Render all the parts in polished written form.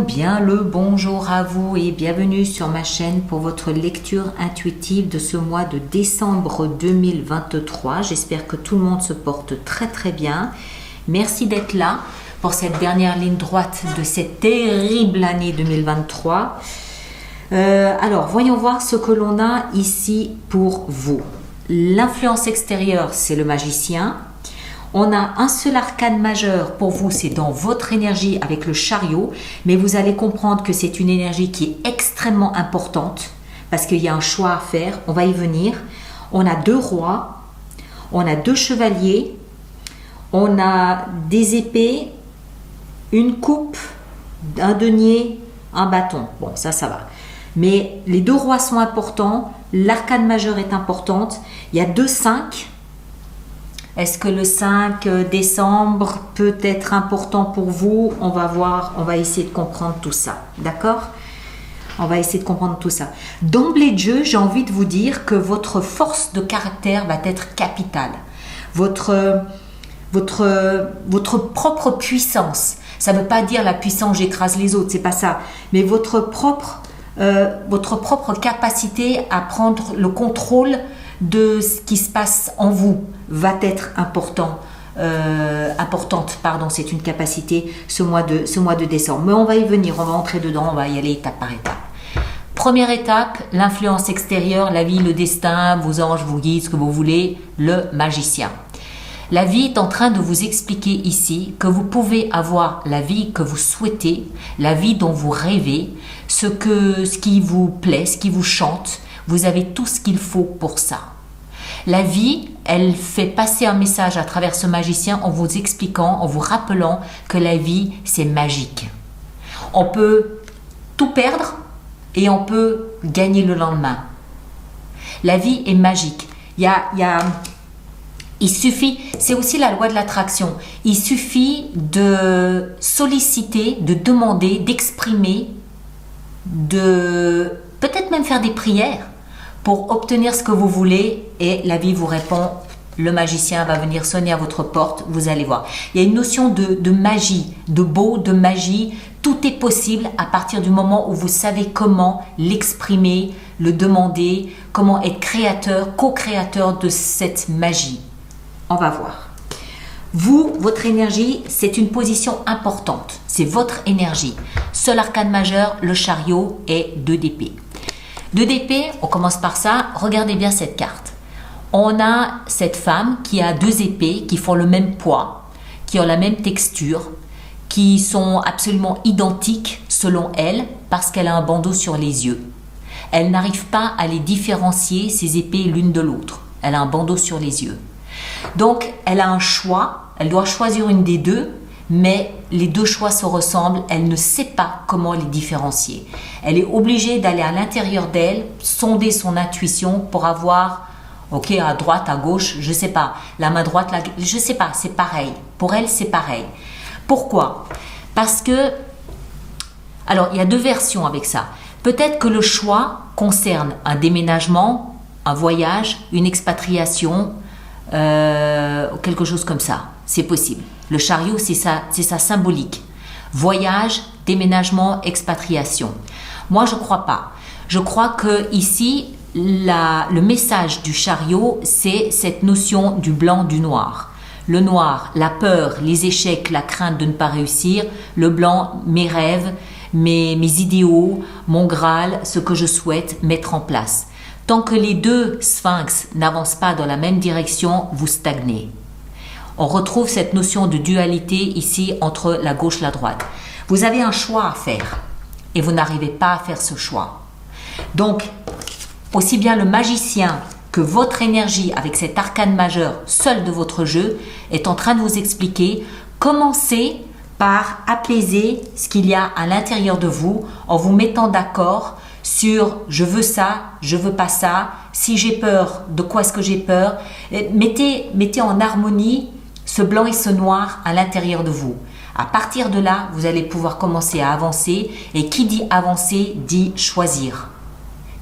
bien le bonjour à vous et bienvenue sur ma chaîne pour votre lecture intuitive de ce mois de décembre 2023. J'espère que tout le monde se porte très bien. Merci d'être là pour cette dernière ligne droite de cette terrible année 2023. Alors, voyons voir ce que l'on a ici pour vous. L'influence extérieure, c'est le magicien. On a un seul arcane majeur pour vous, c'est dans votre énergie avec le chariot, mais vous allez comprendre que c'est une énergie qui est extrêmement importante parce qu'il y a un choix à faire, on va y venir. On a 2 rois, on a 2 chevaliers, on a des épées, une coupe, un denier, un bâton. Bon, ça va. Mais les 2 rois sont importants, l'arcane majeur est importante, il y a 2 5. Est-ce que le 5 décembre peut être important pour vous? On va voir, on va essayer de comprendre tout ça. D'accord? On va essayer de comprendre tout ça. D'emblée de jeu, j'ai envie de vous dire que votre force de caractère va être capitale. Votre propre puissance. Ça ne veut pas dire la puissance j'écrase les autres, c'est pas ça. Mais votre propre capacité à prendre le contrôle de ce qui se passe en vous va être importante, c'est une capacité ce mois de décembre. Mais on va y venir, on va entrer dedans, on va y aller étape par étape. Première étape, l'influence extérieure, la vie, le destin, vos anges, vos guides, ce que vous voulez, le magicien. La vie est en train de vous expliquer ici que vous pouvez avoir la vie que vous souhaitez, la vie dont vous rêvez, ce qui vous plaît, ce qui vous chante. Vous avez tout ce qu'il faut pour ça. La vie, elle fait passer un message à travers ce magicien en vous expliquant, en vous rappelant que la vie, c'est magique. On peut tout perdre et on peut gagner le lendemain. La vie est magique. Il suffit, c'est aussi la loi de l'attraction, il suffit de solliciter, de demander, d'exprimer, de peut-être même faire des prières pour obtenir ce que vous voulez et la vie vous répond, le magicien va venir sonner à votre porte, vous allez voir. Il y a une notion de magie, de beau, de magie, tout est possible à partir du moment où vous savez comment l'exprimer, le demander, comment être créateur, co-créateur de cette magie. On va voir. Vous, votre énergie, c'est une position importante. C'est votre énergie. Seul arcane majeur, le chariot et 2 d'épée. 2 d'épée, on commence par ça. Regardez bien cette carte. On a cette femme qui a 2 épées qui font le même poids, qui ont la même texture, qui sont absolument identiques selon elle parce qu'elle a un bandeau sur les yeux. Elle n'arrive pas à les différencier, ces épées, l'une de l'autre. Elle a un bandeau sur les yeux. Donc, elle a un choix, elle doit choisir une des 2, mais les 2 choix se ressemblent, elle ne sait pas comment les différencier. Elle est obligée d'aller à l'intérieur d'elle, sonder son intuition pour avoir, ok, à droite, à gauche, je ne sais pas, la main droite, je ne sais pas, c'est pareil. Pour elle, c'est pareil. Pourquoi? Parce que, alors, il y a 2 versions avec ça. Peut-être que le choix concerne un déménagement, un voyage, une expatriation, quelque chose comme ça, c'est possible. Le chariot, c'est ça symbolique. Voyage, déménagement, expatriation. Moi, je crois pas. Je crois que ici, le message du chariot, c'est cette notion du blanc, du noir. Le noir, la peur, les échecs, la crainte de ne pas réussir. Le blanc, mes rêves, mes idéaux, mon Graal, ce que je souhaite mettre en place. Tant que les 2 sphinx n'avancent pas dans la même direction, vous stagnez. On retrouve cette notion de dualité ici entre la gauche et la droite. Vous avez un choix à faire et vous n'arrivez pas à faire ce choix. Donc, aussi bien le magicien que votre énergie avec cet arcane majeur seul de votre jeu est en train de vous expliquer, commencez par apaiser ce qu'il y a à l'intérieur de vous en vous mettant d'accord sur je veux ça, je veux pas ça, si j'ai peur, de quoi est-ce que j'ai peur. Mettez en harmonie ce blanc et ce noir à l'intérieur de vous. À partir de là, vous allez pouvoir commencer à avancer et qui dit avancer dit choisir.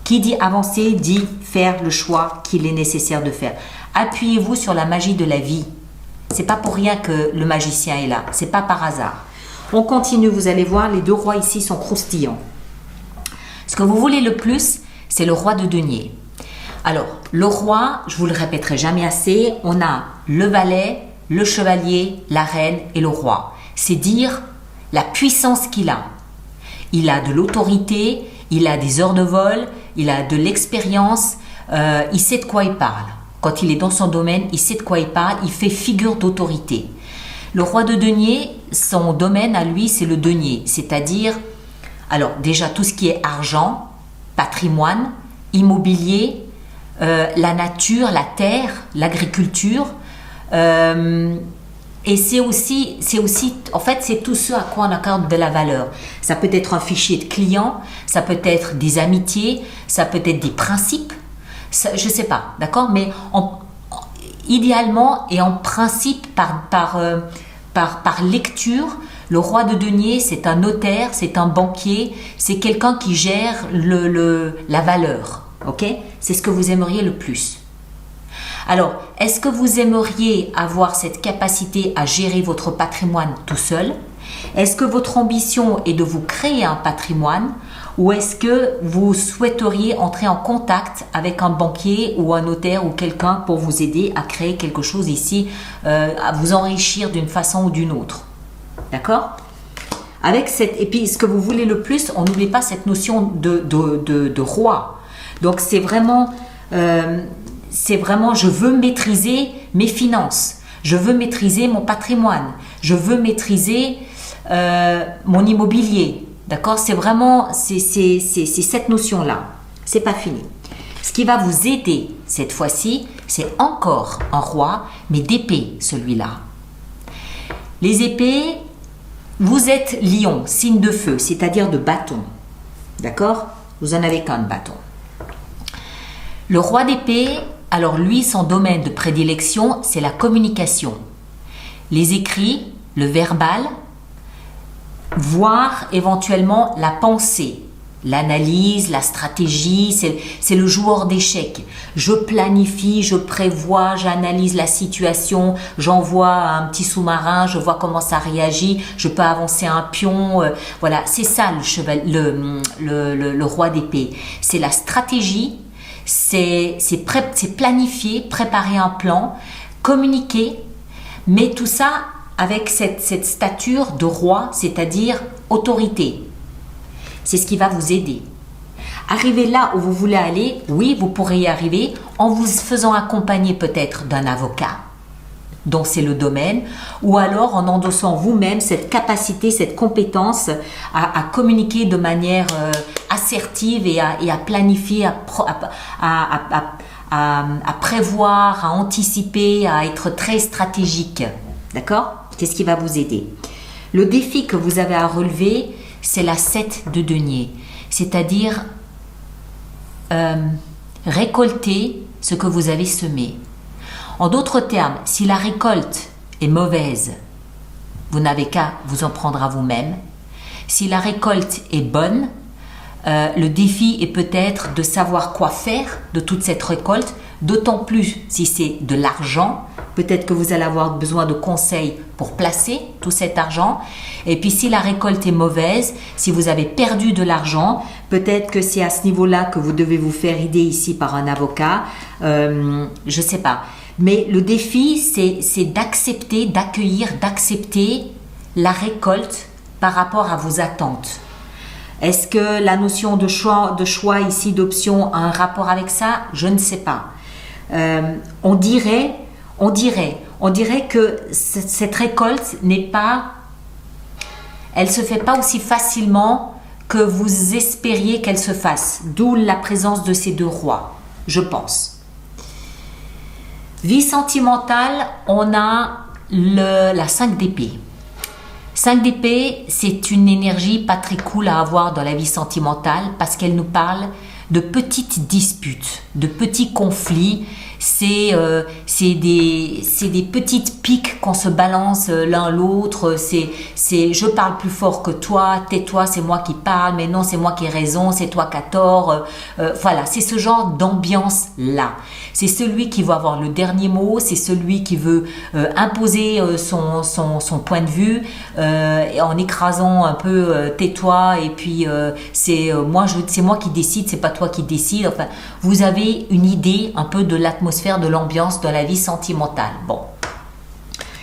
Qui dit avancer dit faire le choix qu'il est nécessaire de faire. Appuyez-vous sur la magie de la vie. C'est pas pour rien que le magicien est là, c'est pas par hasard. On continue, vous allez voir, les deux rois ici sont croustillants. Ce que vous voulez le plus, c'est le roi de denier. Alors, le roi, je vous le répéterai jamais assez, on a le valet, le chevalier, la reine et le roi. C'est dire la puissance qu'il a. Il a de l'autorité, il a des heures de vol, il a de l'expérience, il sait de quoi il parle. Quand il est dans son domaine, il sait de quoi il parle, il fait figure d'autorité. Le roi de denier, son domaine à lui, c'est le denier, c'est-à-dire, alors déjà tout ce qui est argent, patrimoine, immobilier, la nature, la terre, l'agriculture, et c'est aussi, en fait, c'est tout ce à quoi on accorde de la valeur. Ça peut être un fichier de clients, ça peut être des amitiés, ça peut être des principes, ça, je ne sais pas, d'accord? Mais idéalement et en principe, par lecture, le roi de denier, c'est un notaire, c'est un banquier, c'est quelqu'un qui gère la valeur, ok? C'est ce que vous aimeriez le plus. Alors, est-ce que vous aimeriez avoir cette capacité à gérer votre patrimoine tout seul? Est-ce que votre ambition est de vous créer un patrimoine ou est-ce que vous souhaiteriez entrer en contact avec un banquier ou un notaire ou quelqu'un pour vous aider à créer quelque chose ici, à vous enrichir d'une façon ou d'une autre? D'accord? Et puis, ce que vous voulez le plus, on n'oublie pas cette notion de roi. Donc, c'est vraiment, je veux maîtriser mes finances, je veux maîtriser mon patrimoine, je veux maîtriser mon immobilier. D'accord? C'est vraiment, c'est cette notion-là. C'est pas fini. Ce qui va vous aider cette fois-ci, c'est encore un roi, mais d'épée, celui-là. Les épées, vous êtes lion, signe de feu, c'est-à-dire de bâton. D'accord? Vous en avez qu'un de bâton. Le roi d'épée, alors lui, son domaine de prédilection, c'est la communication. Les écrits, le verbal, voire éventuellement la pensée, l'analyse, la stratégie, c'est le joueur d'échecs. Je planifie, je prévois, j'analyse la situation, j'envoie un petit sous-marin, je vois comment ça réagit, je peux avancer un pion, voilà, c'est ça le roi d'épée. C'est la stratégie, c'est planifier, préparer un plan, communiquer, mais tout ça avec cette stature de roi, c'est-à-dire autorité. C'est ce qui va vous aider. Arriver là où vous voulez aller, oui, vous pourrez y arriver en vous faisant accompagner peut-être d'un avocat, dont c'est le domaine, ou alors en endossant vous-même cette capacité, cette compétence à communiquer de manière assertive et à planifier, à prévoir, à anticiper, à être très stratégique. D'accord? C'est ce qui va vous aider. Le défi que vous avez à relever, c'est la 7 de denier, c'est-à-dire récolter ce que vous avez semé. En d'autres termes, si la récolte est mauvaise, vous n'avez qu'à vous en prendre à vous-même. Si la récolte est bonne, le défi est peut-être de savoir quoi faire de toute cette récolte, d'autant plus si c'est de l'argent. Peut-être que vous allez avoir besoin de conseils pour placer tout cet argent. Et puis si la récolte est mauvaise, si vous avez perdu de l'argent, peut-être que c'est à ce niveau-là que vous devez vous faire aider ici par un avocat. Je ne sais pas. Mais le défi, c'est d'accepter, d'accueillir, d'accepter la récolte par rapport à vos attentes. Est-ce que la notion de choix ici, d'option, a un rapport avec ça? Je ne sais pas. On dirait que cette récolte elle se fait pas aussi facilement que vous espériez qu'elle se fasse. D'où la présence de ces deux rois, je pense. Vie sentimentale, on a la 5 d'épée. 5 d'épée, c'est une énergie pas très cool à avoir dans la vie sentimentale parce qu'elle nous parle de petites disputes, de petits conflits. c'est des petites piques qu'on se balance l'un l'autre. C'est je parle plus fort que toi, tais-toi, c'est moi qui parle, mais non, c'est moi qui ai raison, c'est toi qui as tort. Voilà, c'est ce genre d'ambiance-là. C'est celui qui va avoir le dernier mot, c'est celui qui veut imposer son point de vue en écrasant un peu tais-toi, et puis c'est moi qui décide, c'est pas toi qui décide. Enfin, vous avez une idée un peu de l'atmosphère, de l'ambiance de la vie sentimentale. Bon,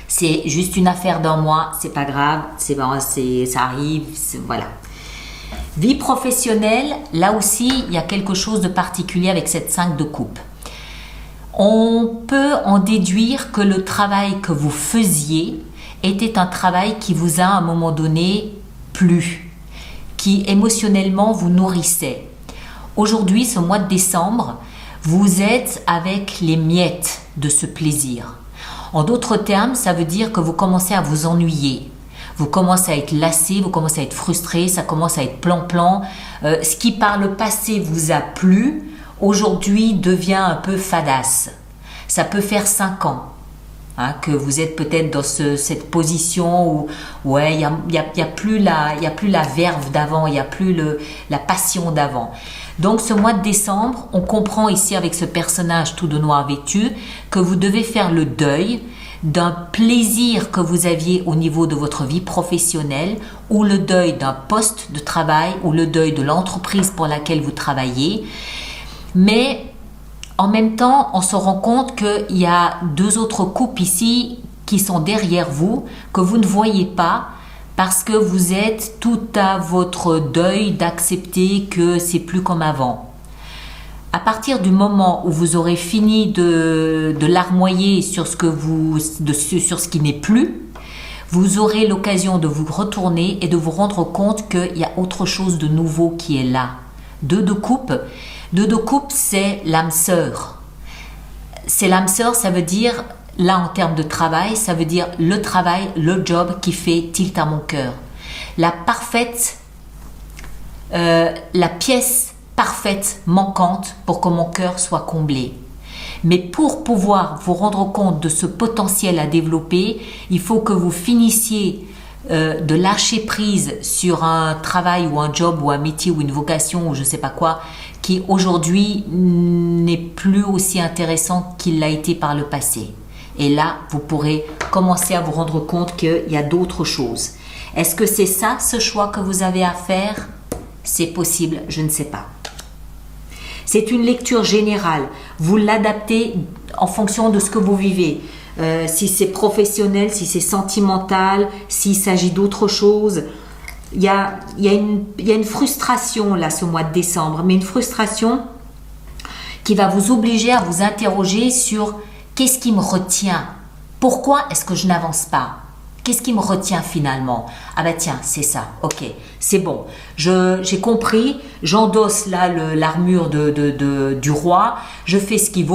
c'est juste une affaire d'un mois, c'est pas grave, ça arrive, voilà. Vie professionnelle, là aussi, il y a quelque chose de particulier avec cette 5 de coupe. On peut en déduire que le travail que vous faisiez était un travail qui vous a à un moment donné plu, qui émotionnellement vous nourrissait. Aujourd'hui, ce mois de décembre, vous êtes avec les miettes de ce plaisir. En d'autres termes, ça veut dire que vous commencez à vous ennuyer. Vous commencez à être lassé, vous commencez à être frustré, ça commence à être plan-plan. Ce qui par le passé vous a plu, aujourd'hui devient un peu fadasse. Ça peut faire 5 ans que vous êtes peut-être dans cette position où ouais, il y a plus la verve d'avant, il y a plus la passion d'avant. Donc ce mois de décembre, on comprend ici avec ce personnage tout de noir vêtu que vous devez faire le deuil d'un plaisir que vous aviez au niveau de votre vie professionnelle, ou le deuil d'un poste de travail, ou le deuil de l'entreprise pour laquelle vous travaillez. Mais en même temps, on se rend compte qu'il y a 2 autres couples ici qui sont derrière vous, que vous ne voyez pas, parce que vous êtes tout à votre deuil d'accepter que c'est plus comme avant. À partir du moment où vous aurez fini de larmoyer sur ce qui n'est plus, vous aurez l'occasion de vous retourner et de vous rendre compte qu'il y a autre chose de nouveau qui est là. 2 de coupe, c'est l'âme sœur. C'est l'âme sœur, ça veut dire, là en termes de travail, ça veut dire le travail, le job qui fait tilt à mon cœur. La pièce parfaite manquante pour que mon cœur soit comblé. Mais pour pouvoir vous rendre compte de ce potentiel à développer, il faut que vous finissiez de lâcher prise sur un travail ou un job ou un métier ou une vocation ou je ne sais pas quoi qui aujourd'hui n'est plus aussi intéressant qu'il l'a été par le passé. Et là, vous pourrez commencer à vous rendre compte qu'il y a d'autres choses. Est-ce que c'est ça, ce choix que vous avez à faire? C'est possible, je ne sais pas. C'est une lecture générale. Vous l'adaptez en fonction de ce que vous vivez. Si c'est professionnel, si c'est sentimental, s'il s'agit d'autre chose. Il y a une frustration là ce mois de décembre, mais une frustration qui va vous obliger à vous interroger sur qu'est-ce qui me retient? Pourquoi est-ce que je n'avance pas? Qu'est-ce qui me retient finalement? Ah bah tiens, c'est ça, ok, c'est bon. J'ai compris, j'endosse là l'armure du roi, je fais ce qu'il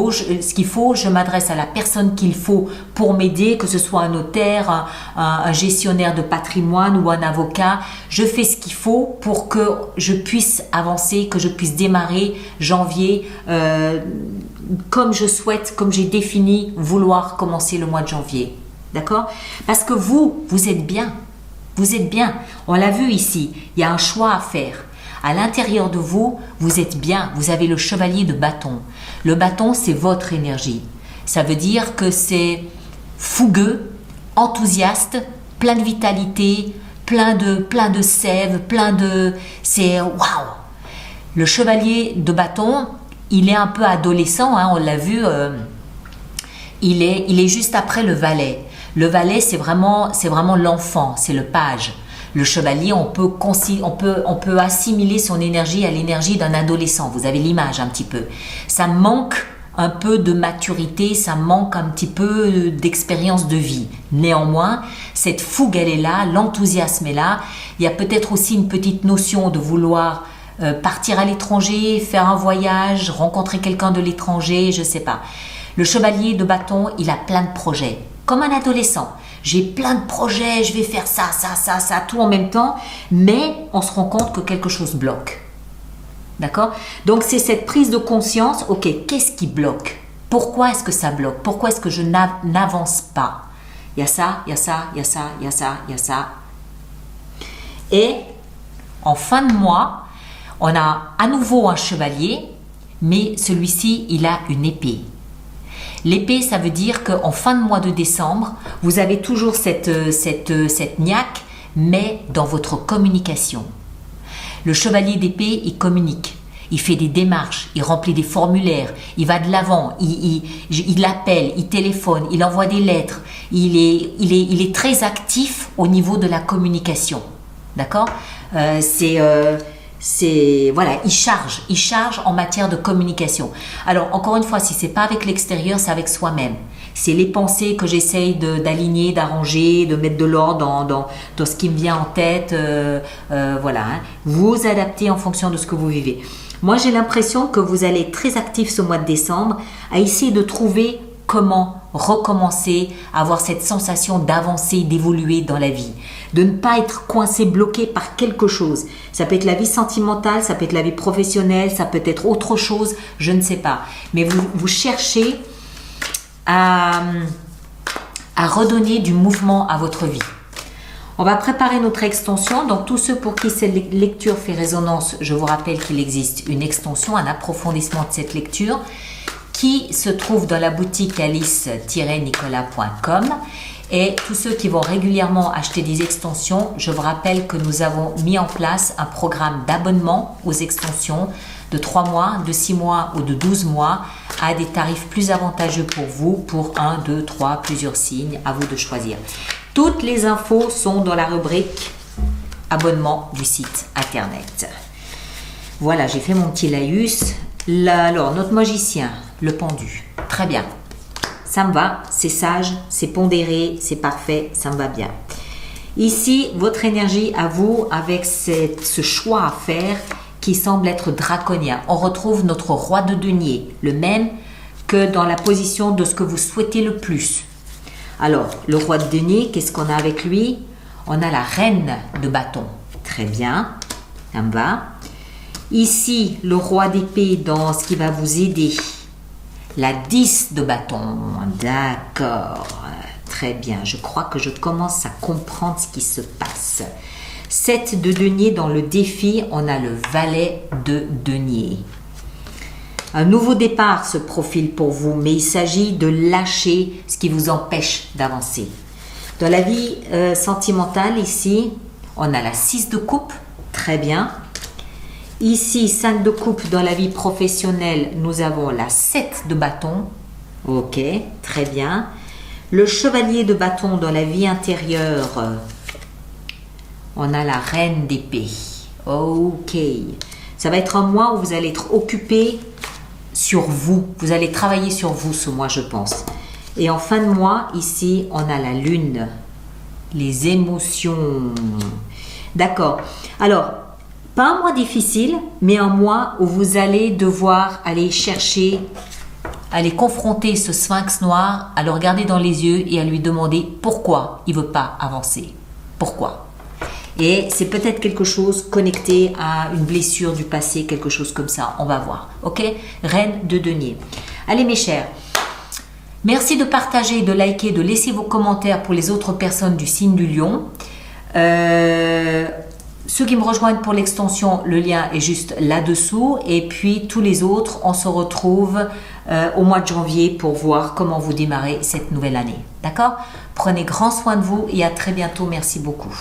faut, je m'adresse à la personne qu'il faut pour m'aider, que ce soit un notaire, un gestionnaire de patrimoine ou un avocat. Je fais ce qu'il faut pour que je puisse avancer, que je puisse démarrer janvier comme je souhaite, comme j'ai défini vouloir commencer le mois de janvier. D'accord? Parce que vous êtes bien. Vous êtes bien. On l'a vu ici. Il y a un choix à faire. À l'intérieur de vous, vous êtes bien. Vous avez le chevalier de bâton. Le bâton, c'est votre énergie. Ça veut dire que c'est fougueux, enthousiaste, plein de vitalité, plein de sève, c'est waouh! Le chevalier de bâton, il est un peu adolescent, hein, on l'a vu. Il est juste après le valet. Le valet, c'est vraiment l'enfant, c'est le page. Le chevalier, on peut assimiler son énergie à l'énergie d'un adolescent. Vous avez l'image un petit peu. Ça manque un peu de maturité, ça manque un petit peu d'expérience de vie. Néanmoins, cette fougue, elle est là, l'enthousiasme est là. Il y a peut-être aussi une petite notion de vouloir partir à l'étranger, faire un voyage, rencontrer quelqu'un de l'étranger, je ne sais pas. Le chevalier de bâton, il a plein de projets. Comme un adolescent. J'ai plein de projets, je vais faire ça, tout en même temps. Mais on se rend compte que quelque chose bloque. D'accord? Donc c'est cette prise de conscience. Ok, qu'est-ce qui bloque? Pourquoi est-ce que ça bloque? Pourquoi est-ce que je n'avance pas? Il y a ça, il y a ça, il y a ça, il y a ça, il y a ça. Et en fin de mois, on a à nouveau un chevalier, mais celui-ci, il a une épée. L'épée, ça veut dire qu'en fin de mois de décembre, vous avez toujours cette niaque, mais dans votre communication. Le chevalier d'épée, il communique. Il fait des démarches, il remplit des formulaires, il va de l'avant, il appelle, il téléphone, il envoie des lettres. Il est très actif au niveau de la communication. D'accord? Voilà, il charge en matière de communication. Alors, encore une fois, si c'est pas avec l'extérieur, c'est avec soi-même. C'est les pensées que j'essaye d'aligner, d'arranger, de mettre de l'ordre dans ce qui me vient en tête. Voilà, hein. Vous adaptez en fonction de ce que vous vivez. Moi, j'ai l'impression que vous allez être très actif ce mois de décembre à essayer de trouver comment recommencer, avoir cette sensation d'avancer, d'évoluer dans la vie, de ne pas être coincé, bloqué par quelque chose. Ça peut être la vie sentimentale, ça peut être la vie professionnelle, ça peut être autre chose, je ne sais pas. Mais vous cherchez à redonner du mouvement à votre vie. On va préparer notre extension. Donc, tous ceux pour qui cette lecture fait résonance, je vous rappelle qu'il existe une extension, un approfondissement de cette lecture qui se trouve dans la boutique alice-nicolas.com. Et tous ceux qui vont régulièrement acheter des extensions, je vous rappelle que nous avons mis en place un programme d'abonnement aux extensions de 3 mois, de 6 mois ou de 12 mois à des tarifs plus avantageux pour vous, pour 1, 2, 3, plusieurs signes, à vous de choisir. Toutes les infos sont dans la rubrique abonnement du site internet. Voilà, j'ai fait mon petit laïus. Alors, notre magicien, le pendu. Très bien. Ça me va, c'est sage, c'est pondéré, c'est parfait, ça me va bien. Ici, votre énergie à vous, avec ce choix à faire qui semble être draconien. On retrouve notre roi de denier, le même que dans la position de ce que vous souhaitez le plus. Alors, le roi de denier, qu'est-ce qu'on a avec lui? On a la reine de bâton. Très bien, ça me va. Ici, le roi d'épée dans ce qui va vous aider. La 10 de bâton. D'accord, très bien. Je crois que je commence à comprendre ce qui se passe. 7 de denier dans le défi, on a le valet de denier. Un nouveau départ se profile pour vous, mais il s'agit de lâcher ce qui vous empêche d'avancer. Dans la vie sentimentale, ici, on a la 6 de coupe, très bien. Ici, 5 de coupe dans la vie professionnelle, nous avons la 7 de bâton, ok, très bien. Le chevalier de bâton dans la vie intérieure, on a la reine d'épée, ok. Ça va être un mois où vous allez être occupé sur vous. Vous allez travailler sur vous ce mois, je pense. Et en fin de mois, ici, on a la lune. Les émotions. D'accord. Alors, pas un mois difficile, mais un mois où vous allez devoir aller chercher, aller confronter ce sphinx noir, à le regarder dans les yeux et à lui demander pourquoi il ne veut pas avancer. Pourquoi? Et c'est peut-être quelque chose connecté à une blessure du passé, quelque chose comme ça. On va voir. Ok? Reine de denier. Allez mes chers, merci de partager, de liker, de laisser vos commentaires pour les autres personnes du signe du lion. Ceux qui me rejoignent pour l'extension, le lien est juste là-dessous. Et puis tous les autres, on se retrouve au mois de janvier pour voir comment vous démarrez cette nouvelle année. D'accord? Prenez grand soin de vous et à très bientôt. Merci beaucoup.